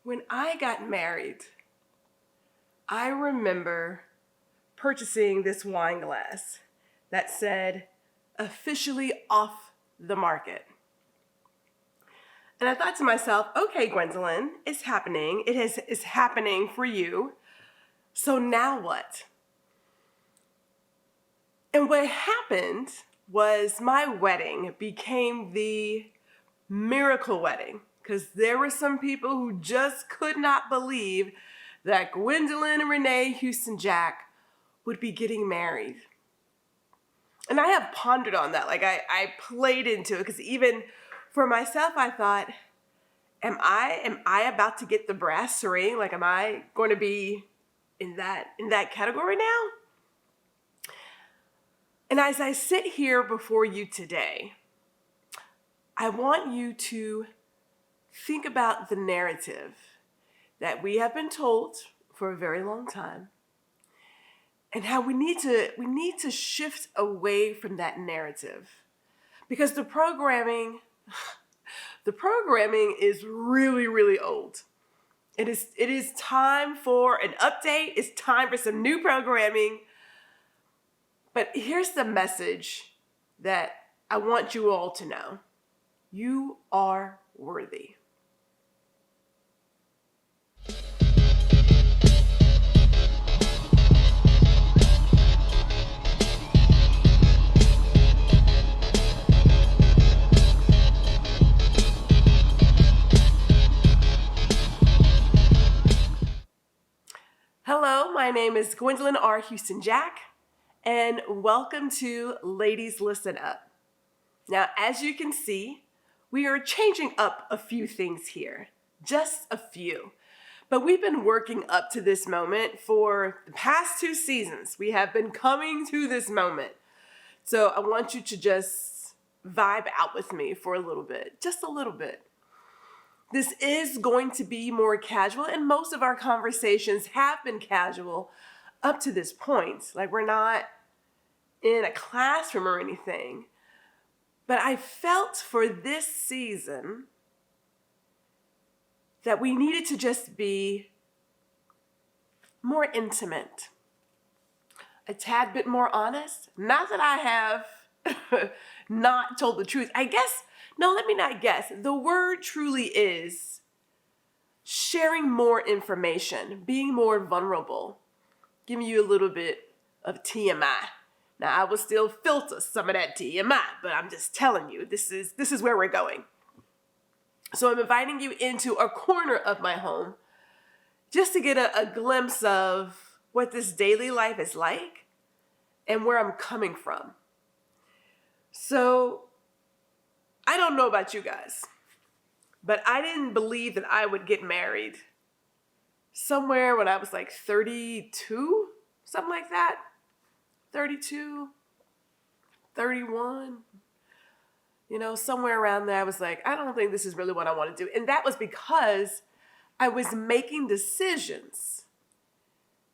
When I got married, I remember purchasing this wine glass that said, officially off the market. And I thought to myself, okay, Gwendolyn, it's happening. It's happening for you. So now what? And what happened was my wedding became the miracle wedding, because there were some people who just could not believe that Gwendolyn and Renee Houston Jack would be getting married. And I have pondered on that. Like I played into it, because even for myself, I thought, am I about to get the brass ring? Like, am I going to be in that category now? And as I sit here before you today, I want you to think about the narrative that we have been told for a very long time, and how we need to shift away from that narrative, because the programming is really, really old. It is time for an update. It's time for some new programming. But here's the message that I want you all to know. You are worthy. Hello, my name is Gwendolyn R. Houston Jack, and welcome to Ladies Listen Up. Now, as you can see, we are changing up a few things here, just a few. But we've been working up to this moment for the past 2 seasons. We have been coming to this moment. So I want you to just vibe out with me for a little bit, just a little bit. This is going to be more casual, and most of our conversations have been casual up to this point. Like, we're not in a classroom or anything. But I felt for this season that we needed to just be more intimate, a tad bit more honest. Not that I have not told the truth. Let me not guess. The word truly is sharing more information, being more vulnerable, giving you a little bit of TMI. Now, I will still filter some of that TMI, but I'm just telling you, this is where we're going. So I'm inviting you into a corner of my home just to get a glimpse of what this daily life is like and where I'm coming from. So I don't know about you guys, but I didn't believe that I would get married somewhere when I was like 32, something like that. 32, 31, somewhere around there. I was like, I don't think this is really what I want to do. And that was because I was making decisions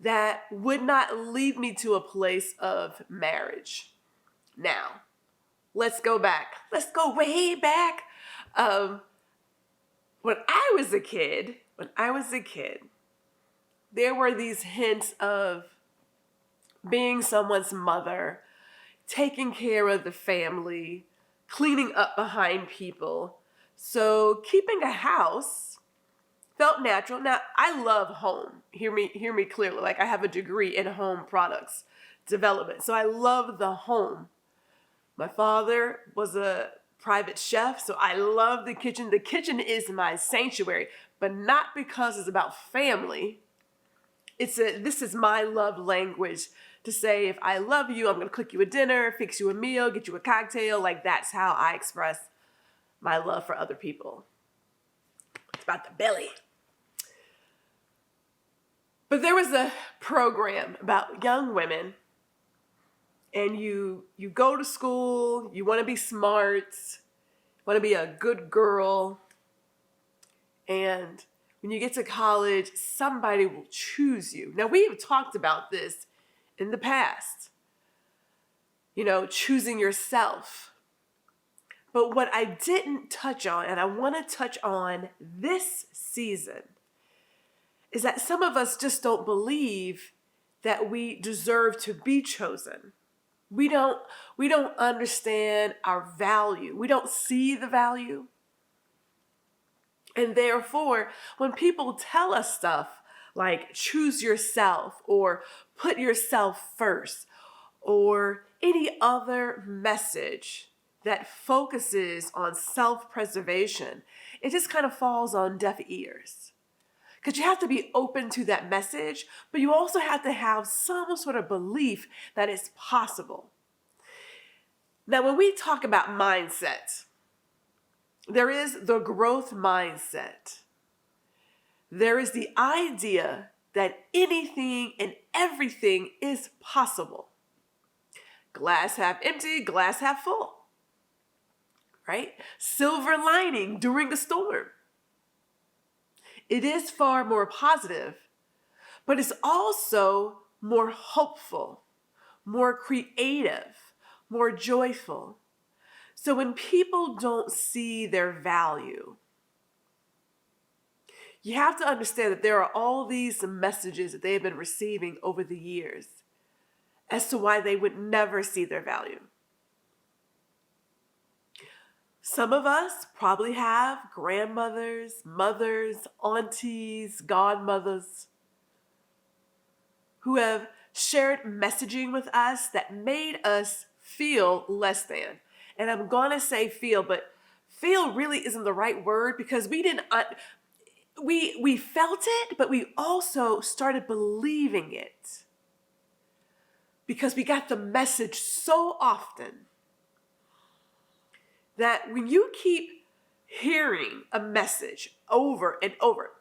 that would not lead me to a place of marriage. Now, let's go back. Let's go way back. When I was a kid, there were these hints of being someone's mother, taking care of the family, cleaning up behind people. So keeping a house felt natural. Now, I love home. Hear me clearly. Like, I have a degree in home products development. So I love the home. My father was a private chef, so I love the kitchen. The kitchen is my sanctuary, but not because it's about family. This is my love language, to say, if I love you, I'm going to cook you a dinner, fix you a meal, get you a cocktail. Like, that's how I express my love for other people. It's about the belly. But there was a program about young women, and you go to school, you want to be smart, you want to be a good girl, and when you get to college, somebody will choose you. Now, we have talked about this in the past, choosing yourself. But what I didn't touch on, and I want to touch on this season, is that some of us just don't believe that we deserve to be chosen. We don't understand our value. We don't see the value. And therefore, when people tell us stuff like choose yourself or put yourself first or any other message that focuses on self-preservation, it just kind of falls on deaf ears. Because you have to be open to that message, but you also have to have some sort of belief that it's possible. Now, when we talk about mindset, there is the growth mindset. There is the idea that anything and everything is possible. Glass half empty, glass half full. Right? Silver lining during the storm. It is far more positive, but it's also more hopeful, more creative, more joyful. So when people don't see their value, you have to understand that there are all these messages that they have been receiving over the years as to why they would never see their value. Some of us probably have grandmothers, mothers, aunties, godmothers who have shared messaging with us that made us feel less than. And I'm going to say feel, but feel really isn't the right word because we felt it, but we also started believing it because we got the message so often that when you keep hearing a message over and over,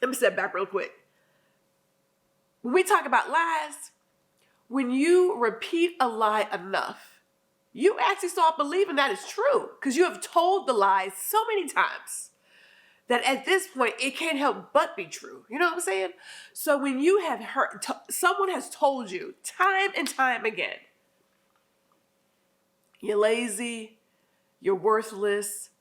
let me step back real quick. When we talk about lies, when you repeat a lie enough, you actually start believing that is true because you have told the lies so many times that at this point it can't help but be true. You know what I'm saying? So when you have heard, someone has told you time and time again, you're lazy, you're worthless,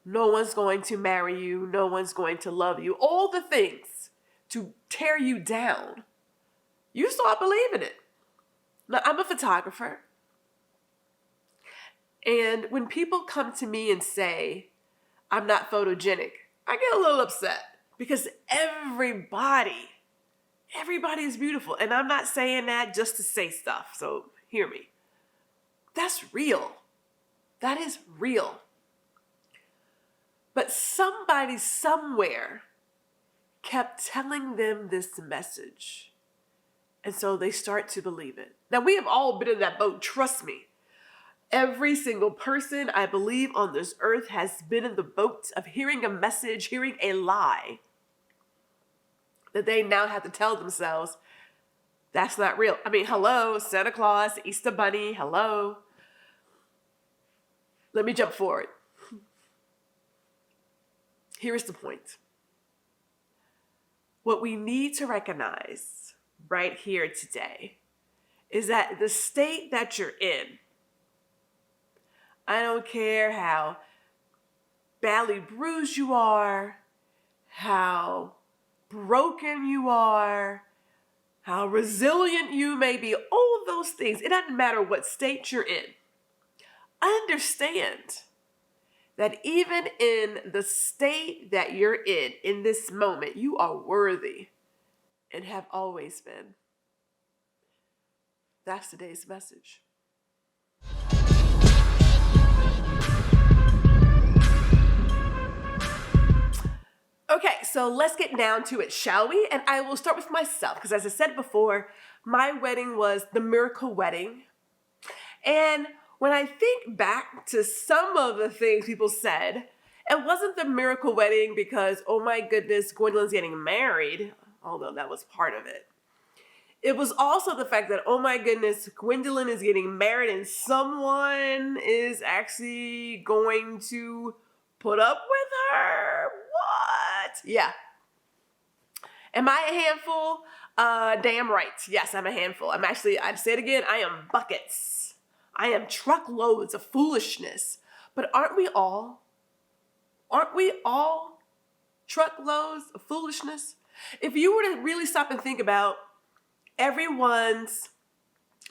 no one's going to marry you, no one's going to love you, all the things to tear you down, you start believing it. Now, I'm a photographer. And when people come to me and say, I'm not photogenic, I get a little upset because everybody is beautiful. And I'm not saying that just to say stuff, so hear me. That's real. That is real. But somebody somewhere kept telling them this message. And so they start to believe it. Now, we have all been in that boat, trust me. Every single person, I believe, on this earth has been in the boat of hearing a message, hearing a lie, that they now have to tell themselves, that's not real. I mean, hello, Santa Claus, Easter Bunny, hello. Let me jump forward. Here is the point. What we need to recognize right here today is that the state that you're in, I don't care how badly bruised you are, how broken you are, how resilient you may be, all of those things, it doesn't matter what state you're in. Understand that even in the state that you're in this moment, you are worthy and have always been. That's today's message. Okay, so let's get down to it, shall we? And I will start with myself, because as I said before, my wedding was the miracle wedding. And when I think back to some of the things people said, it wasn't the miracle wedding because, oh my goodness, Gwendolyn's getting married, although that was part of it. It was also the fact that, oh my goodness, Gwendolyn is getting married and someone is actually going to put up with her. What? Yeah. Am I a handful? Damn right. Yes, I'm a handful. I'd say it again, I am buckets. I am truckloads of foolishness. But aren't we all? Aren't we all truckloads of foolishness? If you were to really stop and think about everyone's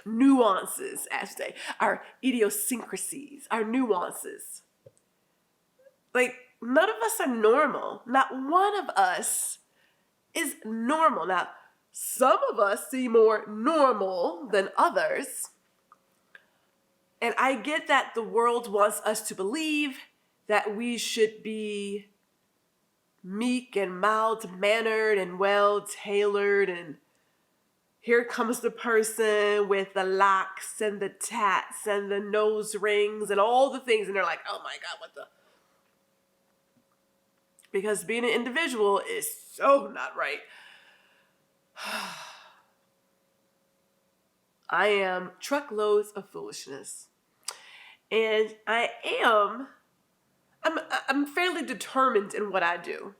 nuances, as they, our idiosyncrasies, our nuances, like none of us are normal. Not one of us is normal. Now, some of us seem more normal than others. And I get that the world wants us to believe that we should be meek and mild-mannered and well-tailored, and here comes the person with the locks and the tats and the nose rings and all the things, and they're like, oh my God, what the? Because being an individual is so not right. I am truckloads of foolishness. And I'm fairly determined in what I do.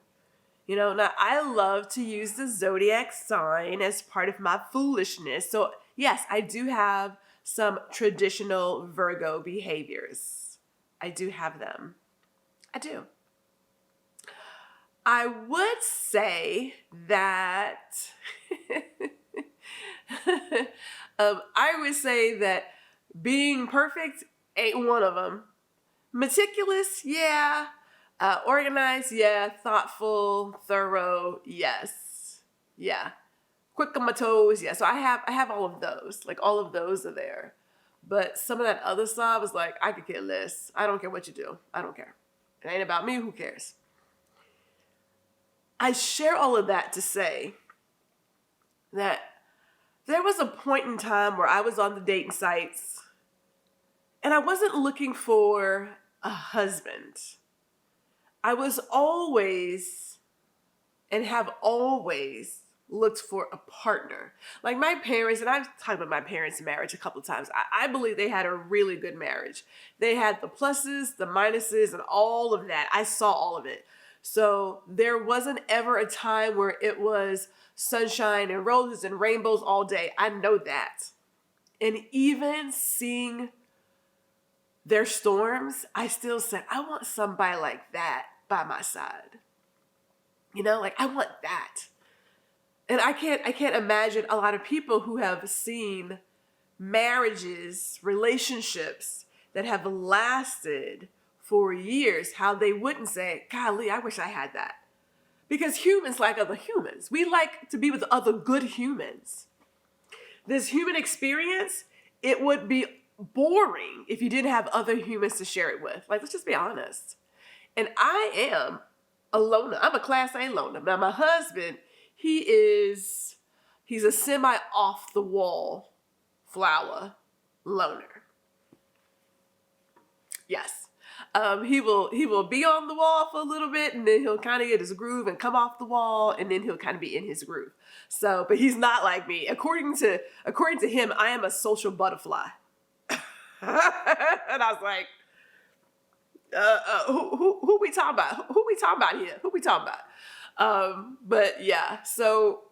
You know, now I love to use the zodiac sign as part of my foolishness. So yes, I do have some traditional Virgo behaviors. I do have them. I do. I would say that being perfect ain't one of them. Meticulous, yeah. Organized, yeah. Thoughtful, thorough, yes. Yeah. Quick on my toes, yeah. So I have all of those. Like all of those are there. But some of that other stuff is like, I could care less. I don't care what you do. I don't care. It ain't about me. Who cares? I share all of that to say that there was a point in time where I was on the dating sites and I wasn't looking for a husband. I was always and have always looked for a partner. Like my parents, and I've talked about my parents' marriage a couple of times. I believe they had a really good marriage. They had the pluses, the minuses, and all of that. I saw all of it. So there wasn't ever a time where it was sunshine and roses and rainbows all day. I know that. And even seeing their storms, I still said, I want somebody like that by my side. You know, like I want that. And I can't imagine a lot of people who have seen marriages, relationships that have lasted for years, how they wouldn't say, golly, I wish I had that. Because humans like other humans. We like to be with other good humans. This human experience, it would be boring if you didn't have other humans to share it with. Like, let's just be honest. And I am a loner. I'm a class A loner. Now, my husband, he's a semi off the wall flower loner. Yes. He will be on the wall for a little bit, and then he'll kind of get his groove and come off the wall, and then he'll kind of be in his groove. So, but he's not like me. According to him, I am a social butterfly. And I was like, who we talking about? Who we talking about here? Who we talking about? But yeah, so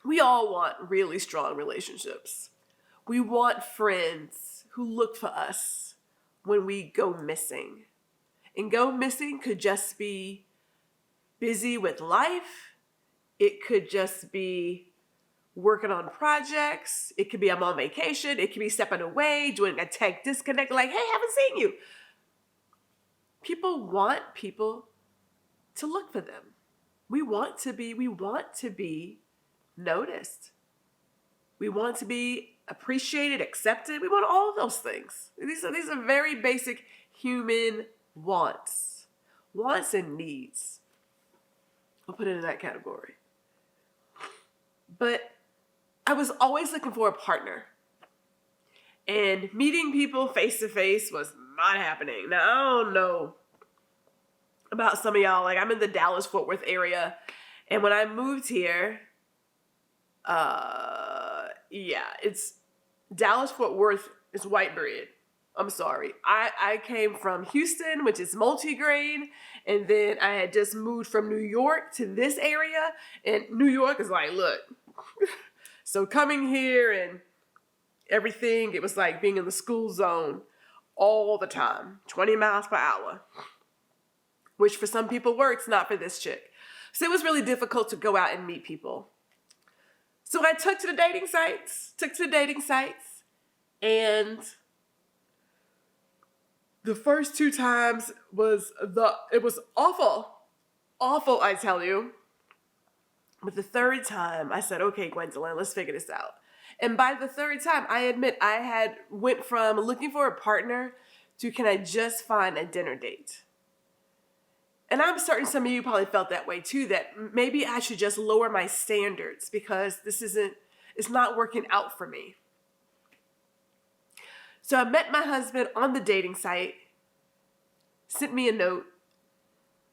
we all want really strong relationships. We want friends who look for us when we go missing. And go missing could just be busy with life. It could just be working on projects. It could be I'm on vacation. It could be stepping away, doing a tech disconnect, like, hey, haven't seen you. People want people to look for them. We want to be noticed. We want to be appreciated, accepted. We want all of those things. These are very basic human wants and needs. We'll put it in that category. But I was always looking for a partner. And meeting people face to face was not happening. Now, I don't know about some of y'all. Like, I'm in the Dallas-Fort Worth area. And when I moved here, it's Dallas-Fort Worth is white bread. I'm sorry. I came from Houston, which is multi-grain, and then I had just moved from New York to this area, and New York is like, look. So coming here and everything, it was like being in the school zone all the time, 20 miles per hour, which for some people works, not for this chick. So it was really difficult to go out and meet people. So I took to the dating sites, and the first 2 times it was awful, I tell you. But the third time, I said, okay, Gwendolyn, let's figure this out. And by the third time, I admit I had went from looking for a partner to can I just find a dinner date? And I'm certain some of you probably felt that way too, that maybe I should just lower my standards because it's not working out for me. So I met my husband on the dating site, sent me a note,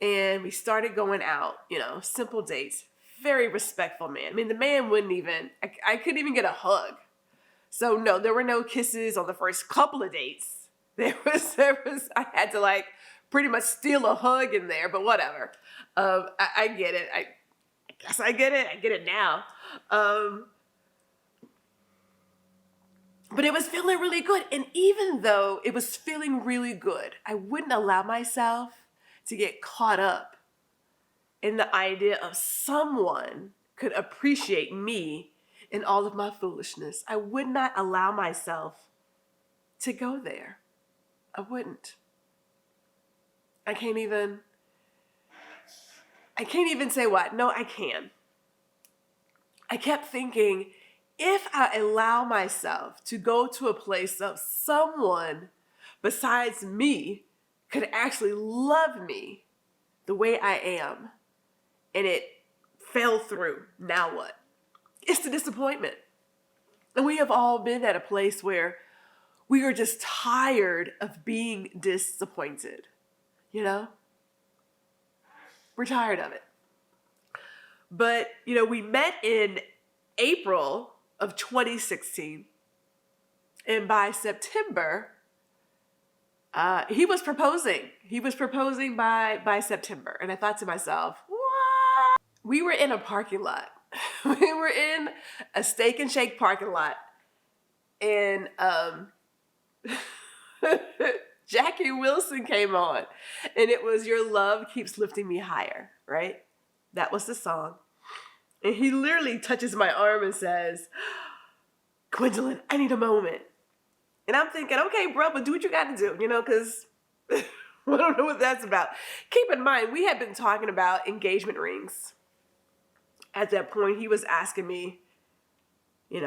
and we started going out, simple dates. Very respectful man. I mean, the man wouldn't even, I couldn't even get a hug. So no, there were no kisses on the first couple of dates. There was, I had to pretty much steal a hug in there, but whatever. I get it. I guess I get it. I get it now. But it was feeling really good. And even though it was feeling really good, I wouldn't allow myself to get caught up in the idea of someone could appreciate me in all of my foolishness. I would not allow myself to go there. I wouldn't. I can't even say what. No, I can. I kept thinking, if I allow myself to go to a place of someone besides me could actually love me the way I am, and it fell through, now what? It's the disappointment. And we have all been at a place where we are just tired of being disappointed. We're tired of it. But, we met in April of 2016. And by September, he was proposing. He was proposing by September. And I thought to myself, what? We were in a parking lot. We were in a Steak and Shake parking lot. And Jackie Wilson came on. And it was Your Love Keeps Lifting Me Higher, right? That was the song. And he literally touches my arm and says, Gwendolyn, I need a moment. And I'm thinking, okay, bro, but do what you got to do, because I don't know what that's about. Keep in mind, we had been talking about engagement rings. At that point, he was asking me,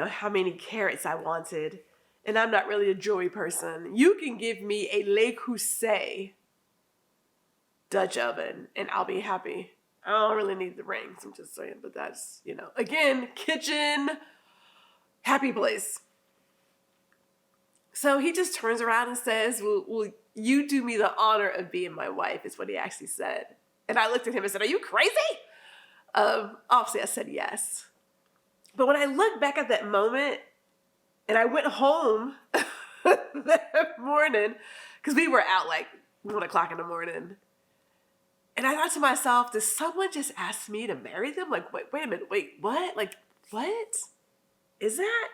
how many carats I wanted. And I'm not really a jewelry person. You can give me a 𝐂𝐤𝐿 Dutch oven and I'll be happy. I don't really need the rings, I'm just saying. But that's, again, kitchen, happy place. So he just turns around and says, will you do me the honor of being my wife, is what he actually said. And I looked at him and said, are you crazy? Obviously, I said yes. But when I look back at that moment, and I went home that morning, because we were out 1 o'clock in the morning. And I thought to myself, did someone just ask me to marry them? Wait a minute, what? What is that?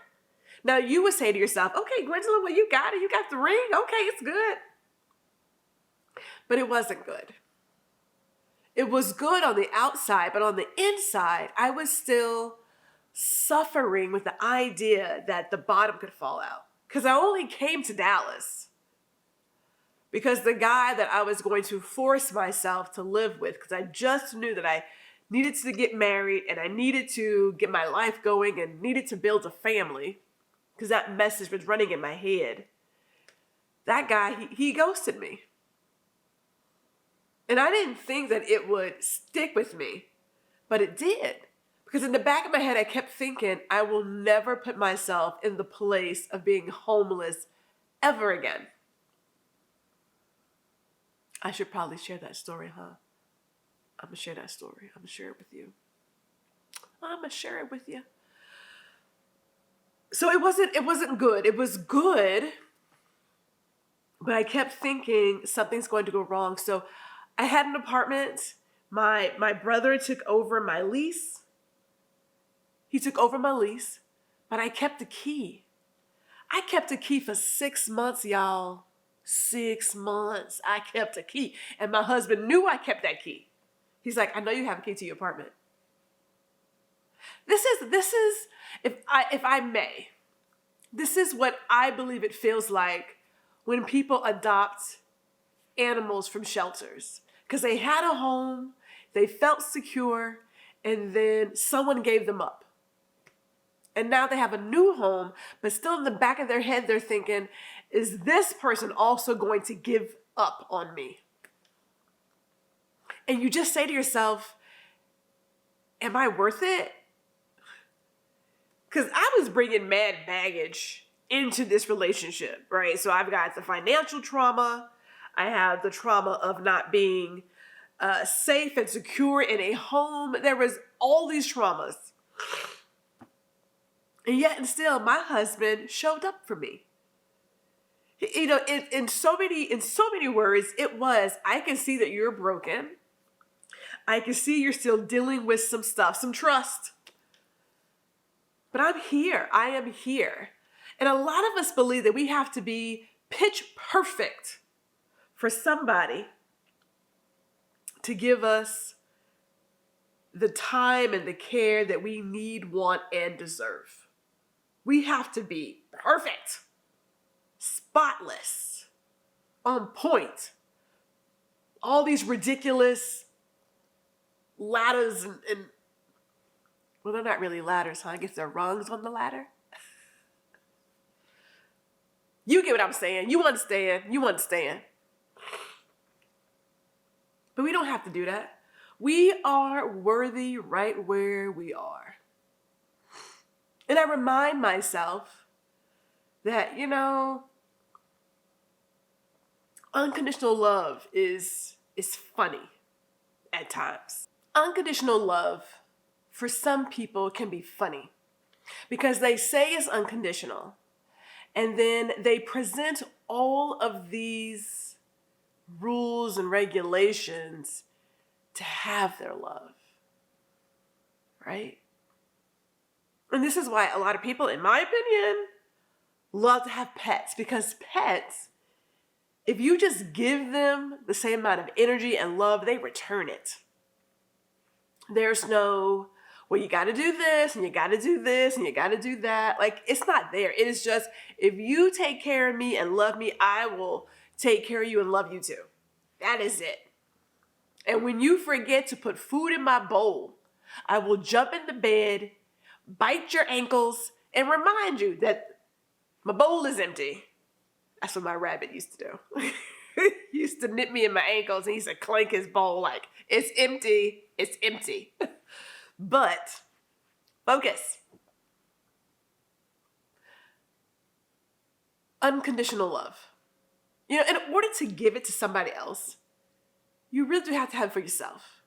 Now you would say to yourself, okay, Gwendolyn, well, you got it. You got the ring. Okay, it's good. But it wasn't good. It was good on the outside, but on the inside, I was still suffering with the idea that the bottom could fall out. Because I only came to Dallas because the guy that I was going to force myself to live with, because I just knew that I needed to get married and I needed to get my life going and needed to build a family, because that message was running in my head. That guy, he ghosted me. And I didn't think that it would stick with me, but it did. Because in the back of my head, I kept thinking, I will never put myself in the place of being homeless ever again. I should probably share that story, huh? I'm going to share that story. I'm going to share it with you. So it wasn't good. It was good, but I kept thinking something's going to go wrong. So I had an apartment. My brother took over my lease. He took over my lease, but I kept the key. I kept the key for 6 months, y'all. 6 months. I kept a key. And my husband knew I kept that key. He's like, I know you have a key to your apartment. This is, if I may, this is what I believe it feels like when people adopt animals from shelters. Because they had a home, they felt secure, and then someone gave them up. And now they have a new home, but still in the back of their head, they're thinking, is this person also going to give up on me? And you just say to yourself, am I worth it? Because I was bringing mad baggage into this relationship, right? So I've got the financial trauma. I have the trauma of not being safe and secure in a home. There was all these traumas. And yet and still, my husband showed up for me. You know, in so many words, it was, I can see that you're broken. I can see you're still dealing with some stuff, some trust. But I'm here. I am here. And a lot of us believe that we have to be pitch perfect for somebody to give us the time and the care that we need, want, and deserve. We have to be perfect, spotless, on point. All these ridiculous ladders and well, they're not really ladders, huh? I guess they're rungs on the ladder. You get what I'm saying. You understand. You understand. But we don't have to do that. We are worthy right where we are. And I remind myself that, you know, unconditional love is funny at times. Unconditional love for some people can be funny because they say it's unconditional and then they present all of these rules and regulations to have their love, right? And this is why a lot of people, in my opinion, love to have pets, because pets, if you just give them the same amount of energy and love, they return it. There's no, well, you got to do this and you got to do this and you got to do that. Like, it's not there. It is just, if you take care of me and love me, I will take care of you and love you too. That is it. And when you forget to put food in my bowl, I will jump in the bed, bite your ankles, and remind you that my bowl is empty. That's what my rabbit used to do. He used to nip me in my ankles and he used to clank his bowl like, it's empty, it's empty. But focus. Unconditional love. You know, in order to give it to somebody else, you really do have to have it for yourself.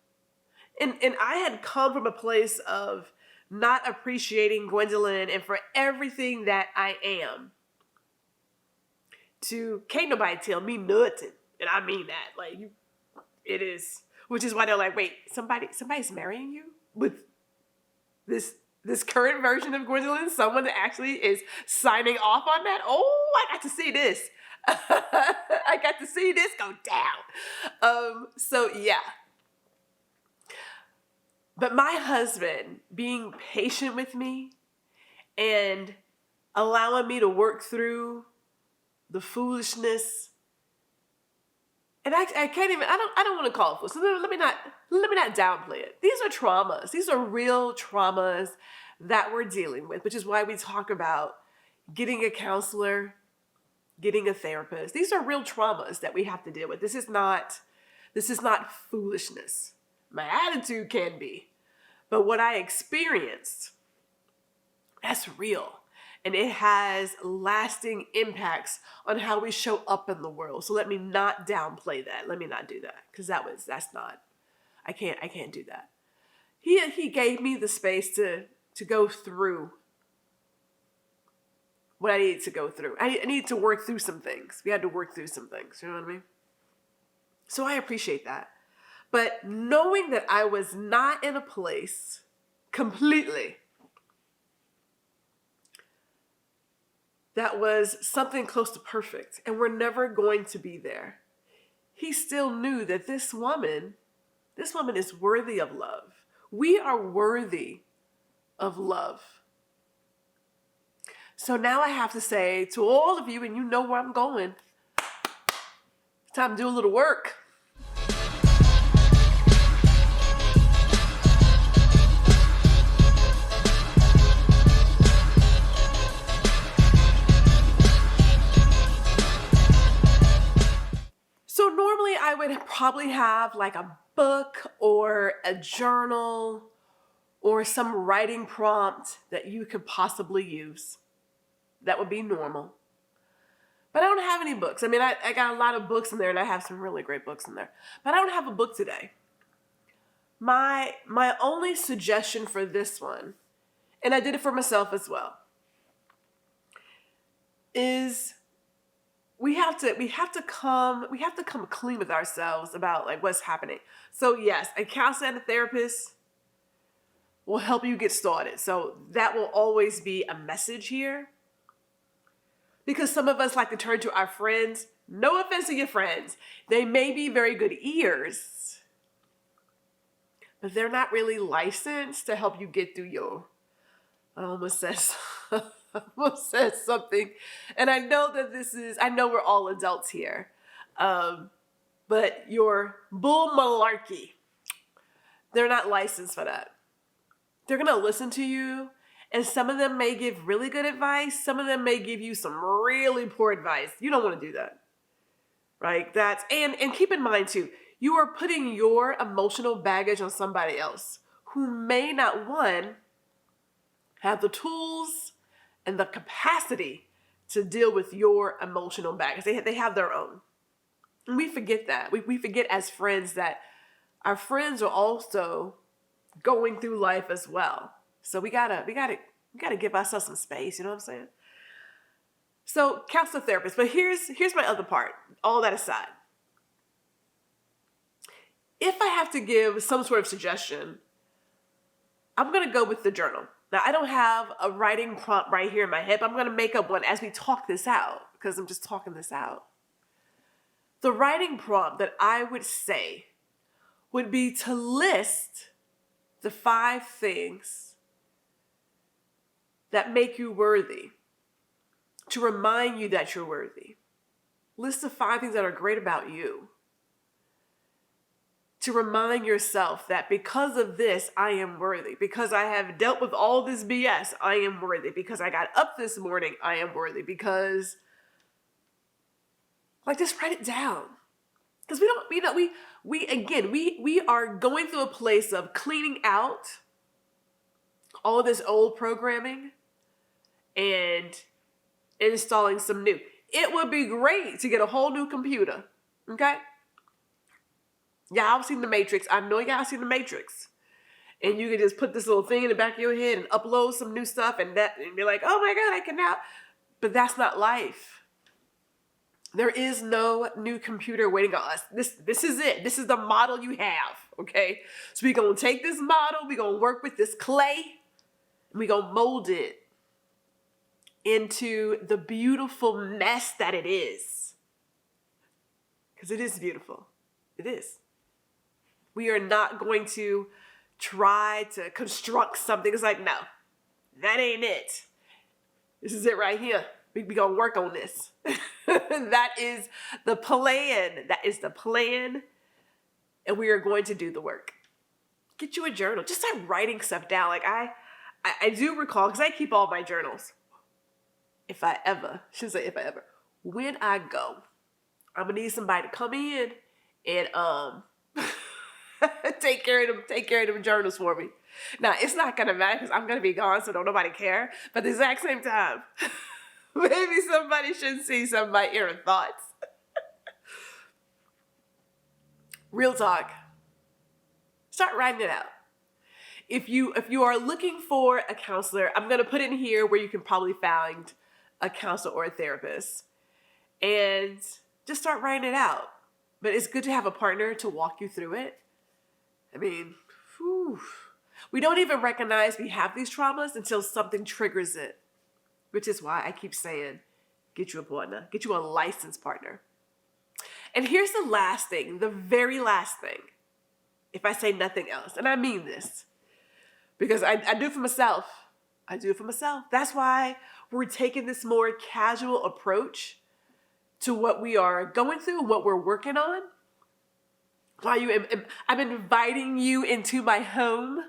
And I had come from a place of not appreciating Gwendolyn and for everything that I am to can't nobody tell me nothing. And I mean that. Like, it is, which is why they're like, wait, somebody's marrying you with this current version of Gwendolyn? Someone that actually is signing off on that? Oh, I got to see this. I got to see this go down. So yeah. But my husband being patient with me and allowing me to work through the foolishness, and I can't even, I don't want to call it foolish. So let me not downplay it. These are traumas. These are real traumas that we're dealing with, which is why we talk about getting a counselor, getting a therapist. These are real traumas that we have to deal with. This is not foolishness. My attitude can be, but what I experienced, that's real. And it has lasting impacts on how we show up in the world. So let me not downplay that. Let me not do that. Because that's not, I can't do that. He gave me the space to go through what I needed to go through. I needed to work through some things. We had to work through some things. You know what I mean? So I appreciate that. But knowing that I was not in a place completely that was something close to perfect, and we're never going to be there, he still knew that this woman This woman is worthy of love. We are worthy of love. So now I have to say to all of you, and you know where I'm going, it's time to do a little work. So normally I would probably have like a book or a journal or some writing prompt that you could possibly use. That would be normal. But I don't have any books. I mean, I got a lot of books in there, and I have some really great books in there. But I don't have a book today. My only suggestion for this one, and I did it for myself as well, is we have to come clean with ourselves about like what's happening. So yes, a counselor and a therapist will help you get started. So that will always be a message here. Because some of us like to turn to our friends. No offense to your friends. They may be very good ears, but they're not really licensed to help you get through your, I almost said something. And I know that I know we're all adults here. But your bull malarkey, they're not licensed for that. They're going to listen to you. And some of them may give really good advice. Some of them may give you some really poor advice. You don't want to do that. Right? And keep in mind too, you are putting your emotional baggage on somebody else who may not, one, have the tools and the capacity to deal with your emotional baggage. They have their own. And we forget that. We forget as friends that our friends are also going through life as well. So we gotta give ourselves some space, you know what I'm saying? So counselor, therapist, but here's my other part, all that aside. If I have to give some sort of suggestion, I'm gonna go with the journal. Now I don't have a writing prompt right here in my head, but I'm gonna make up one as we talk this out, because I'm just talking this out. The writing prompt that I would say would be to list the 5 things that make you worthy, to remind you that you're worthy. List the 5 things that are great about you. To remind yourself that because of this, I am worthy. Because I have dealt with all this BS, I am worthy. Because I got up this morning, I am worthy. Because, like, just write it down. Because we are going through a place of cleaning out all of this old programming and installing some new. It would be great to get a whole new computer, okay? Y'all seen The Matrix. I know y'all seen The Matrix. And you can just put this little thing in the back of your head and upload some new stuff and be like, oh my God, I can now. But that's not life. There is no new computer waiting on us. This is it. This is the model you have, okay? So we're going to take this model, we're going to work with this clay, and we're going to mold it into the beautiful mess that it is. Because it is beautiful. It is. We are not going to try to construct something. It's like, no, that ain't it. This is it right here. We're going to work on this. That is the plan. That is the plan. And we are going to do the work. Get you a journal. Just start writing stuff down. Like I do recall, because I keep all my journals. When I go, I'm going to need somebody to come in and take care of them journals for me. Now, it's not going to matter because I'm going to be gone, so don't nobody care. But at the exact same time, maybe somebody should see some of my inner thoughts. Real talk. Start writing it out. If you are looking for a counselor, I'm going to put in here where you can probably find a counselor or a therapist. And just start writing it out. But it's good to have a partner to walk you through it. I mean, we don't even recognize we have these traumas until something triggers it. Which is why I keep saying, get you a partner. Get you a licensed partner. And here's the last thing, the very last thing. if I say nothing else. And I mean this because I do it for myself. I do it for myself. That's why we're taking this more casual approach to what we are going through, what we're working on. I'm inviting you into my home.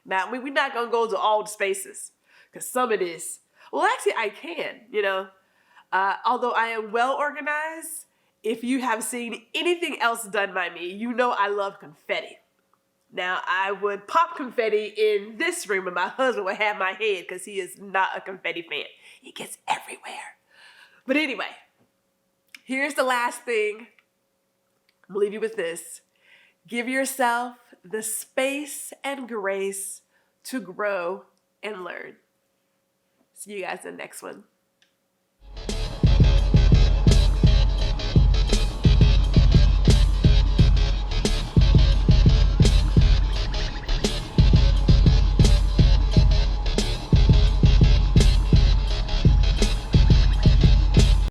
Now, we're not going to go to all the spaces because some of this, well, actually I can, although I am well organized. If you have seen anything else done by me, you know I love confetti. Now, I would pop confetti in this room and my husband would have my head because he is not a confetti fan. It gets everywhere. But anyway, here's the last thing. I'm going to leave you with this. Give yourself the space and grace to grow and learn. See you guys in the next one.